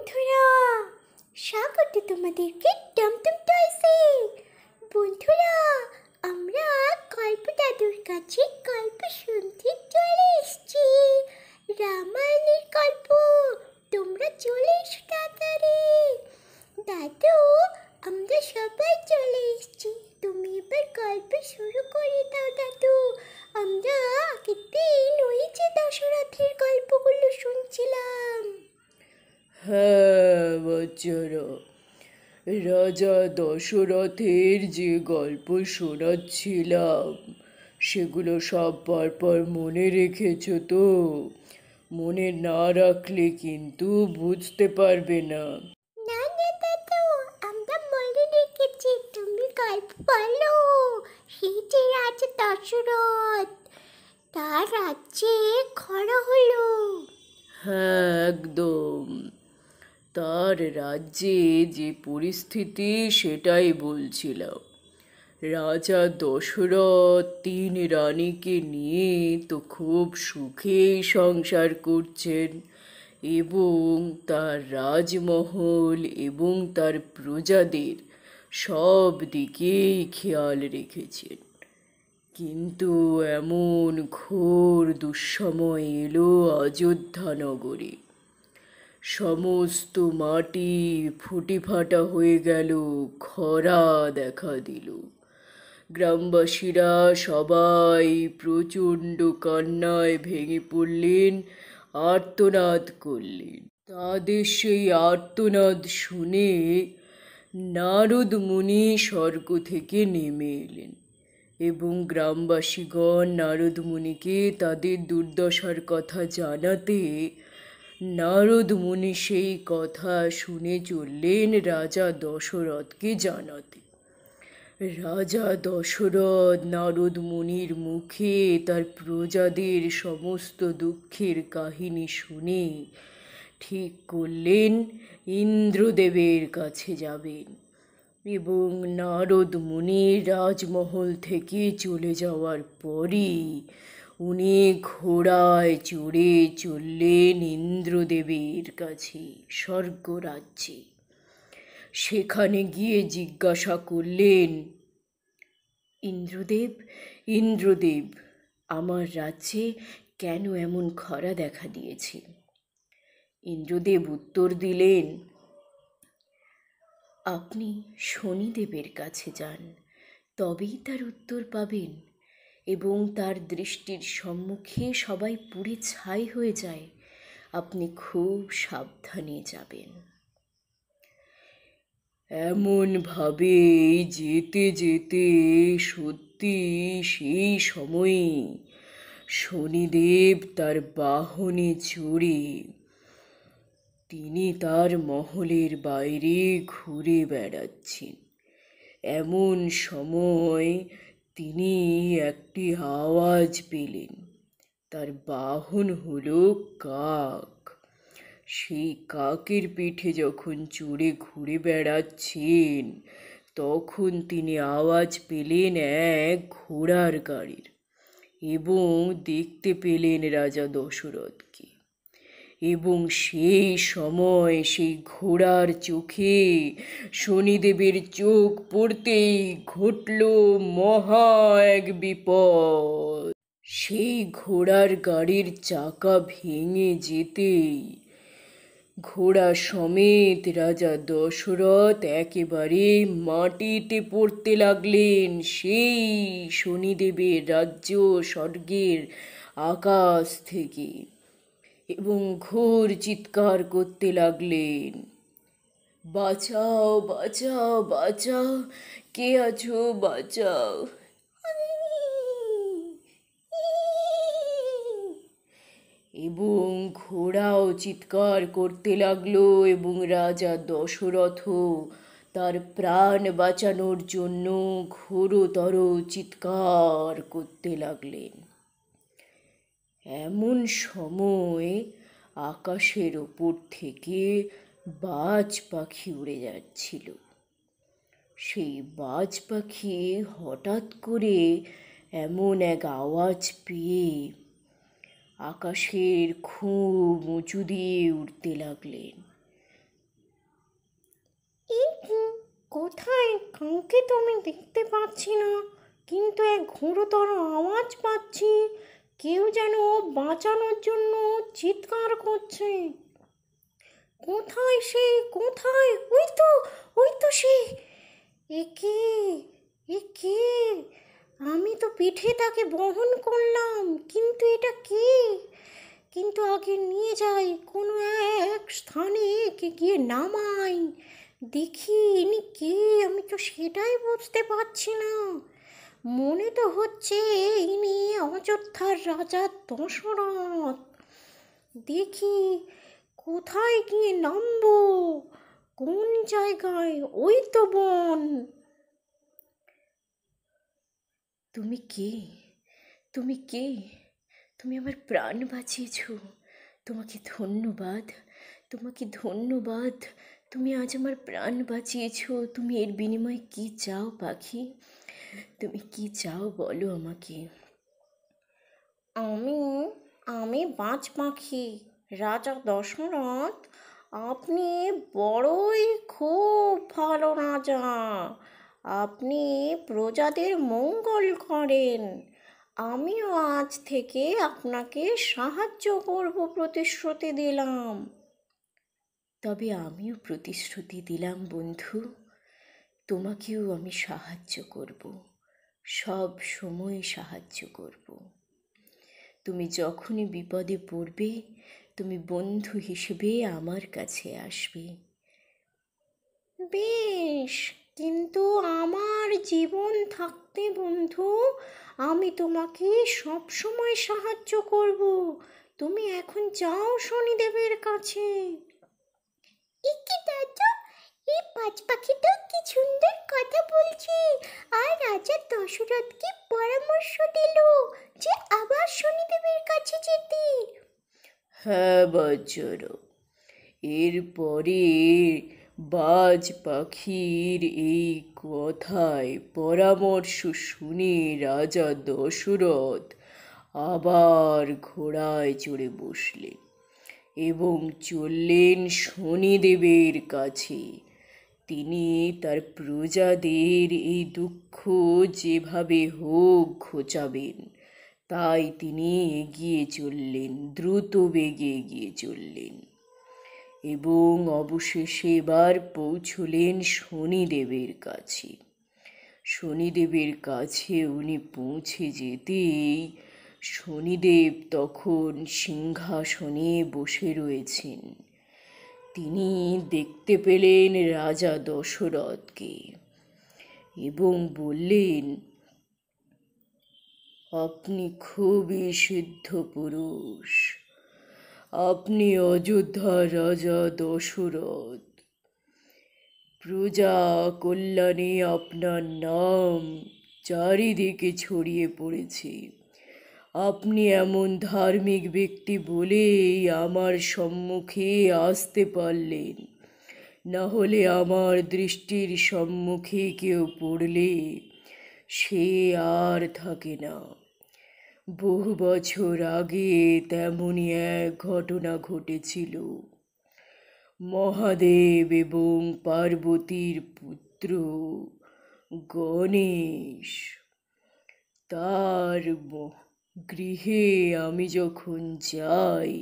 বন্ধুরা, স্বাগত তোমাদেরকে টমটম টয়েসে। বন্ধুরা, আমরা গল্প দাদুর কাছে গল্প শুনতে চলে এসেছি। রামায়ণের গল্প। তোমরা চলে এসো তাড়াতাড়ি। দাদু, আমরা সবাই চলে এসেছি। তুমি এবার গল্প শুরু করে দাও দাদু। আমরা আগের দিন ওই যে দশরথের গল্পগুলো শুনছিলাম। হ্যাঁ বাচ্চারা, রাজা দশরথের যে গল্প শোনাচ্ছিলাম সেগুলো সব পরপর মনে রেখেছো তো? মনে না রাখলে কিন্তু বুঝতে পারবে না। না না দাদু, আমরা মনে রেখেছি। তুমি গল্প বলো। সেই যে রাজা দশরথ, তার রাজ্যে খরা হলো। হ্যাঁ, একদম। তার রাজ্যে যে পরিস্থিতি সেটাই বলছিলাম। রাজা দশরথ 3 রানীকে নিয়ে তো খুব সুখেই সংসার করছেন এবং তার রাজমহল এবং তার প্রজাদের সব দিকেই খেয়াল রেখেছেন। কিন্তু এমন ঘোর দুঃসময় এলো অযোধ্যা নগরে। সমস্ত মাটি ফুটিফাটা হয়ে গেল, খরা দেখা দিল। গ্রামবাসীরা সবাই প্রচণ্ড কান্নায় ভেঙে পড়লেন, আর্তনাদ করলেন। তাদের সেই আর্তনাদ শুনে নারদ মুনি স্বর্গ থেকে নেমে এলেন এবং গ্রামবাসীগণ নারদ মুনিকে তাদের দুর্দশার কথা জানাতে নারদ মুনি সেই কথা শুনে চললেন রাজা দশরথকে জানাতে। রাজা দশরথ নারদ মুনির মুখে তার প্রজাদের সমস্ত দুঃখের কাহিনী শুনে ঠিক করলেন ইন্দ্রদেবের কাছে যাবেন এবং নারদ মুনির রাজমহল থেকে চলে যাওয়ার পরই উনি ঘোড়ায় চড়ে চললেন ইন্দ্রদেবের কাছে স্বর্গরাজ্যে। সেখানে গিয়ে জিজ্ঞাসা করলেন, ইন্দ্রদেব, ইন্দ্রদেব, আমার রাজ্যে কেন এমন খরা দেখা দিয়েছে? ইন্দ্রদেব উত্তর দিলেন, আপনি শনিদেবের কাছে যান, তবেই তার উত্তর পাবেন এবং তার দৃষ্টির সম্মুখে সবাই পুড়ে ছাই হয়ে যায়। আপনি খুব সাবধানে যাবেন। এমনভাবে যেতে যেতে সত্যি সেই সময়ে শনিদেব তার বাহনে চড়ে তিনি তার মহলের বাইরে ঘুরে বেড়াচ্ছেন। এমন সময় তিনি একটি আওয়াজ পেলেন। তার বাহন হলো কাক। সেই কাকের পিঠে যখন চড়ে ঘুরে বেড়াচ্ছেন তখন তিনি আওয়াজ পেলেন এক ঘোড়ার গাড়ির এবং দেখতে পেলেন রাজা দশরথকে। এবং সেই সময় সেই ঘোড়ার চোখে শনিদেবের চোখ পড়তেই ঘটল মহা এক বিপদ। সেই ঘোড়ার গাড়ির চাকা ভেঙে যেতেই ঘোড়া সমেত রাজা দশরথ একেবারে মাটিতে পড়তে লাগলেন সেই শনিদেবের রাজ্য স্বর্গের আকাশ থেকে এবং ঘোর চিৎকার করতে লাগলেন, বাঁচাও বাঁচাও বাঁচাও, কে আছো বাঁচাও। এবং ঘোড়াও চিৎকার করতে লাগলো এবং রাজা দশরথও তার প্রাণ বাঁচানোর জন্য ঘোরতর চিৎকার করতে লাগলেন। এমন সময় আকাশের ওপর থেকে বাজ পাখি উড়ে যাচ্ছিল। সেই বাজ পাখি হঠাৎ করে এমন এক আওয়াজ পেয়ে আকাশের খুব উঁচু দিয়ে উড়তে লাগলেন। কোথায় কাউকে তো আমি দেখতে পাচ্ছি না, কিন্তু এক ঘোরতর আওয়াজ পাচ্ছি। কেউ যেন বাঁচানোর জন্য চিৎকার করছে। কোথায় সে? কোথায়? ওই তো সে। একে একে আমি তো পিঠে তাকে বহন করলাম, কিন্তু এটা কে? কিন্তু আগে নিয়ে যাই, কোনো এক স্থানে একে গিয়ে নামাই, দেখি ইনি কে। আমি তো সেটাই বুঝতে পারছি না। মনে তো হচ্ছে ইনি অযোধ্যার রাজা দশরথ। দেখি কোথায় গিয়ে নামবো, কোন জায়গায়? ওই তো বন। তুমি কে? তুমি কে? তুমি আমার প্রাণ বাঁচিয়েছ। তোমাকে ধন্যবাদ, তোমাকে ধন্যবাদ। তুমি আজ আমার প্রাণ বাঁচিয়েছ। তুমি এর বিনিময়ে কি চাও পাখি? তুমি কি চাও বলো আমাকে। আমি আমি বাজ পাখি, রাজা দশরথ। আপনি বড়ই খুব ভালো রাজা। আপনি প্রজাদের মঙ্গল করেন। আমিও আজ থেকে আপনাকে সাহায্য করব প্রতিশ্রুতি দিলাম। তবে আমিও প্রতিশ্রুতি দিলাম বন্ধু, তোমাকেও আমি সাহায্য করব, সব সময় সাহায্য করব। তুমি যখনই বিপদে পড়বে, তুমি বন্ধু হিসেবে আমার কাছে আসবে। বেশ, কিন্তু আমার জীবন থাকতে বন্ধু, আমি তোমাকে সব সময় সাহায্য করব। তুমি এখন যাও শনিদেবের কাছে। একি দাদু, এই পাঁচ পাখিটা কি সুন্দর কথা বলছে, আর রাজা দশরথকে পরামর্শ দিল যে আবার শনিদেবের কাছে যেতে। হ্যাঁ বাচ্চার, এরপরে বাজ পাখির এই কথায় পরামর্শ শুনে রাজা দশরথ আবার ঘোড়ায় চড়ে বসলেন এবং চললেন শনিদেবের কাছে। তিনি তার প্রজাদের এই দুঃখ যেভাবে হোক ঘোচাবেন, তাই তিনি এগিয়ে চললেন, দ্রুত বেগে এগিয়ে চললেন এবং অবশেষে এবার পৌঁছলেন শনিদেবের কাছে। শনিদেবের কাছে উনি পৌঁছে যেতেই শনিদেব তখন সিংহাসনে বসে রয়েছেন। তিনি দেখতে পেলেন রাজা দশরথকে এবং বললেন, আপনি খুবই সিদ্ধ পুরুষ, আপনি অযোধ্যার রাজা দশরথ। প্রজা কল্যাণে আপনার নাম চারিদিকে ছড়িয়ে পড়েছে। আপনি এমন ধার্মিক ব্যক্তি বলেই আমার সম্মুখে আসতে পারলেন, না হলে আমার দৃষ্টির সম্মুখে কেউ পড়লে সে আর থাকে না। বহু বছর আগে তেমনই এক ঘটনা ঘটেছিল। মহাদেব এবং পার্বতীর পুত্র গণেশ, তার গৃহে আমি যখন যাই,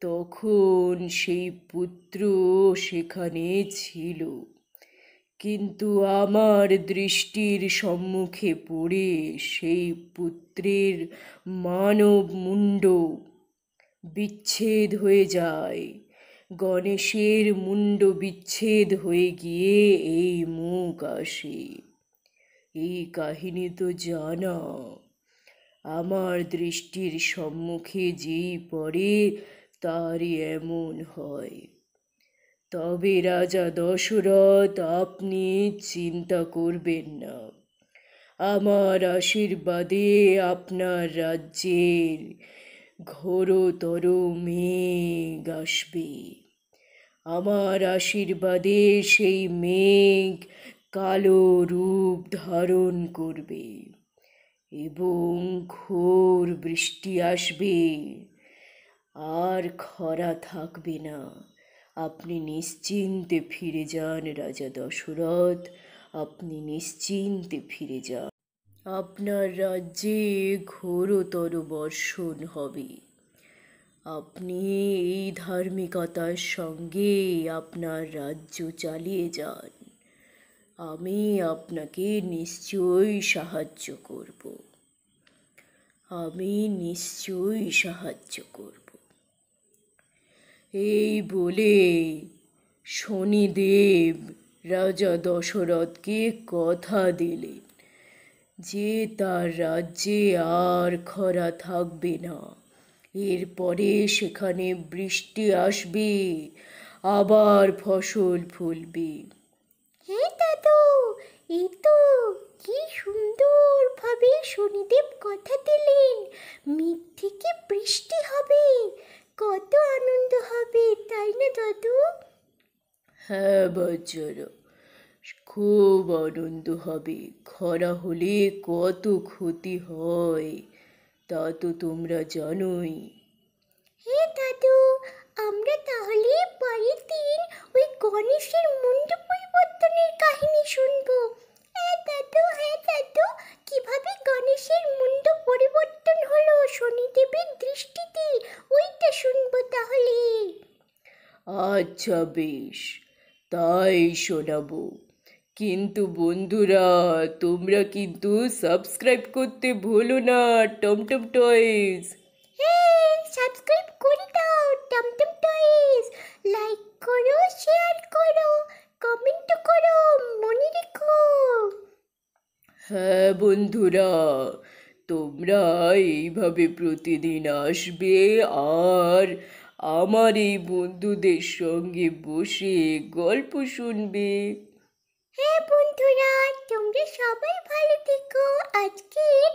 তখন সেই পুত্র সেখানে ছিল, কিন্তু আমার দৃষ্টির সম্মুখে পড়ে সেই পুত্রের মানব মুণ্ড বিচ্ছেদ হয়ে যায়। গণেশের মুণ্ড বিচ্ছেদ হয়ে গিয়ে এই মুখ আসে। এই কাহিনী তো জানা। আমার দৃষ্টির সম্মুখে যেই পড়ে তারই এমন হয়। তবে রাজা দশরথ, আপনি চিন্তা করবেন না। আমার আশীর্বাদে আপনার রাজ্যের ঘোরতর মেঘ আসবে। আমার আশীর্বাদে সেই মেঘ কালো রূপ ধারণ করবে এবং ঘোর বৃষ্টি আসবে, আর খরা থাকবে না। আপনি নিশ্চিন্তে ফিরে যান রাজা দশরথ, আপনি নিশ্চিন্তে ফিরে যান। আপনার রাজ্যে ঘোরতর বর্ষণ হবে। আপনি এই ধার্মিকতার সঙ্গে আপনার রাজ্য চালিয়ে যান। আমি আপনাকে নিশ্চয়ই সাহায্য করব। আমি নিশ্চয়ই সাহায্য করব। এই বলে শনিদেব রাজা দশরথকে কথা দিলেন যে তার রাজ্যে আর খরা থাকবে না। এরপরে সেখানে বৃষ্টি আসবে, আবার ফসল ফলবে। হ্যাঁ দাদু, এই তো কি সুন্দরভাবে শনিদেব কথা দিলেন, মেঘ থেকে বৃষ্টি হবে, কত আনন্দ হবে, তাই না দাদু? হ্যাঁ বাচ্চারা, খুব আনন্দ হবে। খরা হলে কত ক্ষতি হয় তা তো তোমরা জানোই। হ্যাঁ দাদু, আমরা তাহলে পরের দিন ওই গণেশের মুন্ড পরিবর্তনের কাহিনী শুনবো। হ্যাঁ দাদু, হ্যাঁ দাদু, কিভাবে গণেশের মুন্ড পরিবর্তন হলো শনিদেবের দৃষ্টিতে, ওইটা শুনবো তাহলে। আচ্ছা বেশ, তাই শোনাবো। কিন্তু বন্ধুরা, তোমরা কিন্তু সাবস্ক্রাইব করতে ভুলো না টমটম টয়েস। হ্যাঁ, সাবস্ক্রাইব করে দাও টমটম টয়েস, লাইক করো, শেয়ার করো, কমেন্ট করো, মনে রেখো। হ্যাঁ বন্ধুরা, তোমরা এইভাবে প্রতিদিন আসবে আর আমার এই বন্ধুদের সঙ্গে বসে গল্প শুনবে। হ্যাঁ বন্ধুরা, তোমরা সবাই ভালো থেকো, আজকের